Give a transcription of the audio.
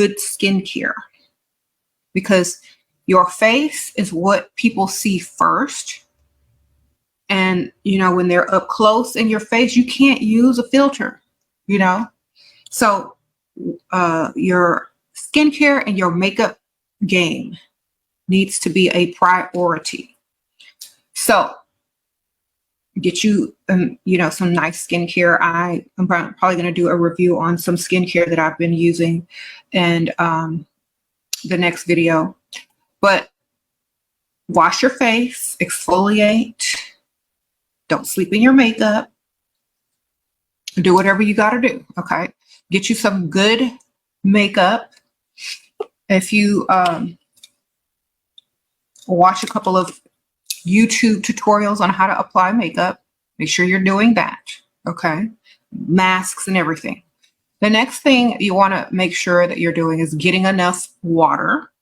good skincare, because your face is what people see first. And, you know, when they're up close in your face, you can't use a filter, you know? So your skincare and your makeup game needs to be a priority. So get you, you know, some nice skincare. I'm probably going to do a review on some skincare that I've been using and the next video. But wash your face, exfoliate, don't sleep in your makeup, do whatever you got to do, okay? Get you some good makeup. If you watch a couple of YouTube tutorials on how to apply makeup, make sure you're doing that, okay? Masks and everything. The next thing you want to make sure that you're doing is getting enough water.